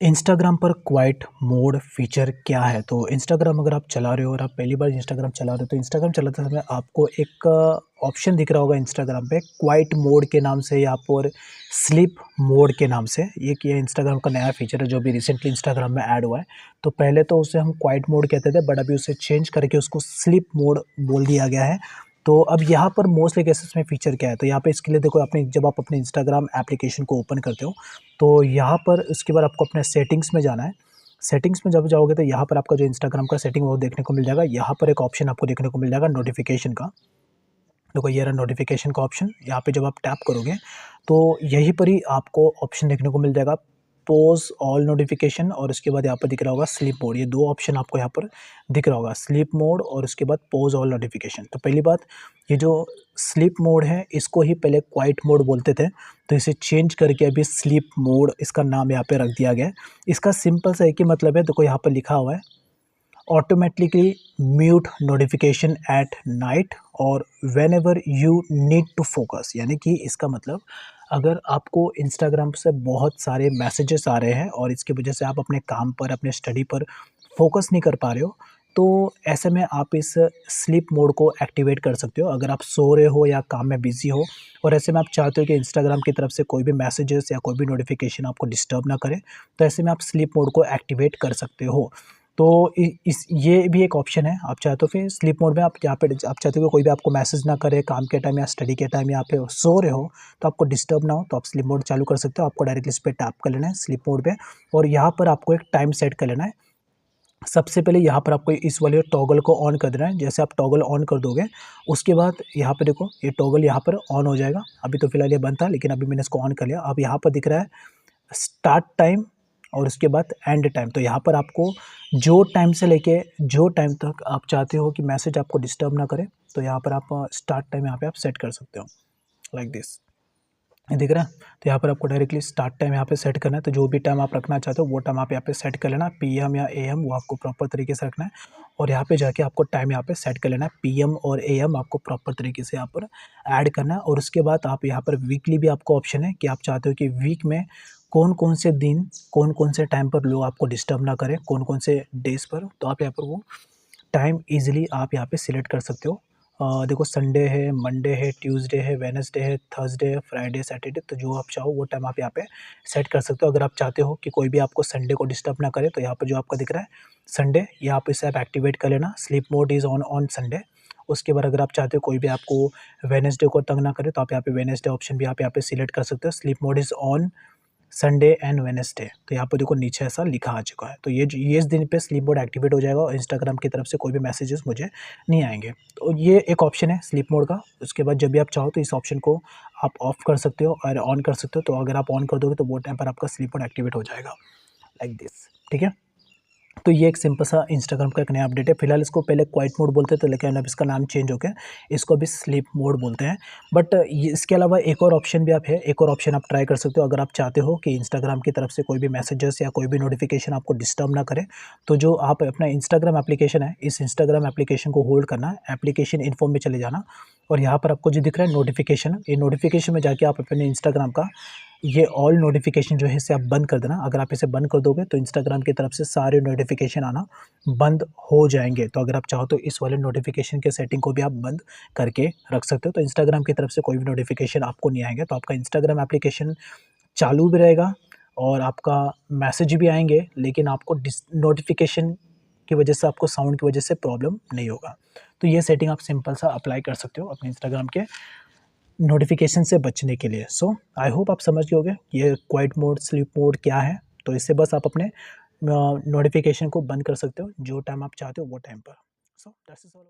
Instagram पर quite mode feature क्या है? तो इंस्टाग्राम अगर आप चला रहे हो और आप पहली बार इंस्टाग्राम चला रहे हो तो इंस्टाग्राम चलाते समय आपको एक ऑप्शन दिख रहा होगा इंस्टाग्राम पे क्वाइट मोड के नाम से या फिर स्लीप मोड के नाम से। ये इंस्टाग्राम का नया फीचर है जो अभी रिसेंटली इंस्टाग्राम में ऐड हुआ है। तो पहले तो उसे हम क्वाइट मोड कहते थे बट अभी उसे चेंज करके उसको स्लीप मोड बोल दिया गया है। तो अब यहाँ पर मोस्टली केसेस में फ़ीचर क्या है, तो यहाँ पे इसके लिए देखो अपने जब आप अपने इंस्टाग्राम एप्लीकेशन को ओपन करते हो तो यहाँ पर उसके बाद आपको अपने सेटिंग्स में जाना है। सेटिंग्स में जब जाओगे तो यहाँ पर आपका जो इंस्टाग्राम का सेटिंग वो देखने को मिल जाएगा। यहाँ पर एक ऑप्शन आपको देखने को मिल जाएगा नोटिफिकेशन का। देखो ये रहा नोटिफिकेशन का ऑप्शन। यहाँ पे जब आप टैप करोगे तो यहीं पर ही आपको ऑप्शन देखने को मिल जाएगा पोज ऑल नोटिफिकेशन और उसके बाद यहाँ पर दिख रहा होगा स्लीप मोड। ये दो ऑप्शन आपको यहाँ पर दिख रहा होगा, स्लीप मोड और उसके बाद पोज ऑल नोटिफिकेशन। तो पहली बात, ये जो स्लीप मोड है इसको ही पहले क्वाइट मोड बोलते थे, तो इसे चेंज करके अभी स्लीप मोड इसका नाम यहाँ पे रख दिया गया है। इसका सिंपल सा एक ही मतलब है, देखो यहाँ पर लिखा हुआ है automatically mute notification at night और whenever you need to focus. यानी कि इसका मतलब अगर आपको इंस्टाग्राम से बहुत सारे मैसेजेस आ रहे हैं और इसकी वजह से आप अपने काम पर अपने स्टडी पर फोकस नहीं कर पा रहे हो, तो ऐसे में आप इस स्लीप मोड को एक्टिवेट कर सकते हो। अगर आप सो रहे हो या काम में बिज़ी हो और ऐसे में आप चाहते हो कि इंस्टाग्राम की तरफ से कोई भी मैसेजेस या कोई भी नोटिफिकेशन आपको डिस्टर्ब ना करे, तो ऐसे में आप स्लीप मोड को एक्टिवेट कर सकते हो। तो इस ये भी एक ऑप्शन है। आप चाहे तो फिर स्लीप मोड में आप यहाँ पे आप चाहते हो कि कोई भी आपको मैसेज ना करे काम के टाइम या स्टडी के टाइम, या पे सो रहे हो तो आपको डिस्टर्ब ना हो, तो आप स्लीप मोड चालू कर सकते हो। आपको डायरेक्टली इस पे टैप कर लेना है स्लीप मोड पे और यहाँ पर आपको एक टाइम सेट कर लेना है। सबसे पहले यहाँ पर आपको इस वाले टॉगल को ऑन कर देना है। जैसे आप टॉगल ऑन कर दोगे उसके बाद यहाँ पे देखो ये टॉगल यहाँ पर ऑन हो जाएगा। अभी तो फिलहाल ये बंद था लेकिन अभी मैंने इसको ऑन कर लिया। अब यहाँ पर दिख रहा है स्टार्ट टाइम और उसके बाद एंड टाइम। तो यहाँ पर आपको जो टाइम से लेके जो टाइम तक आप चाहते हो कि मैसेज आपको डिस्टर्ब ना करे, तो यहाँ पर आप स्टार्ट टाइम यहाँ पे आप सेट कर सकते हो लाइक दिस। ये दिख रहा है? तो यहाँ पर आपको डायरेक्टली स्टार्ट टाइम यहाँ पे सेट करना है। तो जो भी टाइम आप रखना चाहते हो वो टाइम आप यहाँ पे सेट कर लेना। पीएम या एएम वो आपको प्रॉपर तरीके से रखना है और यहाँ पे जाके आपको टाइम यहाँ पे सेट कर लेना है। पीएम और एएम आपको प्रॉपर तरीके से यहाँ पर ऐड करना है और उसके बाद आप यहाँ पर वीकली भी आपको ऑप्शन है कि आप चाहते हो कि वीक में कौन-कौन से दिन, कौन-कौन से टाइम पर लोग आपको डिस्टर्ब ना करें, कौन-कौन से डेज़ पर, तो आप यहाँ पर वो टाइम ईज़िली आप यहाँ पे सिलेक्ट कर सकते हो। देखो संडे है, मंडे है, ट्यूसडे है, वेडनेसडे है, थर्सडे है, फ्राइडे, सैटरडे, तो जो आप चाहो वो टाइम आप यहाँ पे सेट कर सकते हो। अगर आप चाहते हो कि कोई भी आपको संडे को डिस्टर्ब ना करे, तो यहाँ पे जो आपका दिख रहा है संडे, ये आप इसे आप एक्टिवेट कर लेना। Sleep mode is on Sunday. उसके बाद अगर आप चाहते हो कोई भी आपको वेडनेसडे को तंग ना करे, तो आप यहाँ पे वेडनेसडे ऑप्शन भी आप यहाँ पे सिलेक्ट कर सकते हो। Sleep mode is on Sunday and Wednesday. तो यहाँ पर देखो नीचे ऐसा लिखा आ चुका है। तो ये इस दिन पे स्लीप मोड एक्टिवेट हो जाएगा और इंस्टाग्राम की तरफ से कोई भी मैसेजेस मुझे नहीं आएँगे। तो ये एक ऑप्शन है स्लीप मोड का। उसके बाद जब भी आप चाहो तो इस ऑप्शन को आप ऑफ कर सकते हो और ऑन कर सकते हो। तो अगर आप ऑन कर दोगे तो वो टाइम पर आपका स्लीप मोड एक्टिवेट हो जाएगा लाइक दिस। ठीक है? तो ये एक सिंपल सा इंस्टाग्राम का एक नया अपडेट है। फिलहाल इसको पहले क्वाइट मोड बोलते थे लेकिन अब इसका नाम चेंज हो गया, इसको अभी स्लीप मोड बोलते हैं। बट ये इसके अलावा एक और ऑप्शन भी आप है, एक और ऑप्शन आप ट्राई कर सकते हो। अगर आप चाहते हो कि इंस्टाग्राम की तरफ से कोई भी मैसेजेस या कोई भी नोटिफिकेशन आपको डिस्टर्ब ना करे, तो जो आप अपना इंस्टाग्राम एप्लीकेशन है, इस इंस्टाग्राम एप्लीकेशन को होल्ड करना है, एप्लीकेशन इन्फो में चले जाना और यहाँ पर आपको जो दिख रहा है नोटिफिकेशन, ये नोटिफिकेशन में जाके आप अपने इंस्टाग्राम का ये ऑल नोटिफिकेशन जो है इसे आप बंद कर देना। अगर आप इसे बंद कर दोगे तो इंस्टाग्राम की तरफ से सारे नोटिफिकेशन आना बंद हो जाएँगे। तो अगर आप चाहो तो इस वाले नोटिफिकेशन के सेटिंग को भी आप बंद करके रख सकते हो। तो इंस्टाग्राम की तरफ से कोई भी नोटिफिकेशन आपको नहीं आएँगे। तो आपका इंस्टाग्राम एप्लीकेशन चालू भी रहेगा और आपका मैसेज भी आएँगे, लेकिन आपको नोटिफिकेशन की वजह से, आपको साउंड की वजह से प्रॉब्लम नहीं होगा। तो ये सेटिंग आप सिंपल सा अप्लाई कर सकते हो अपने इंस्टाग्राम के नोटिफिकेशन से बचने के लिए। सो आई होप आप समझ गए होंगे ये क्वाइट मोड, स्लीप मोड क्या है। तो इससे बस आप अपने नोटिफिकेशन को बंद कर सकते हो जो टाइम आप चाहते हो वो टाइम पर। So that's it all.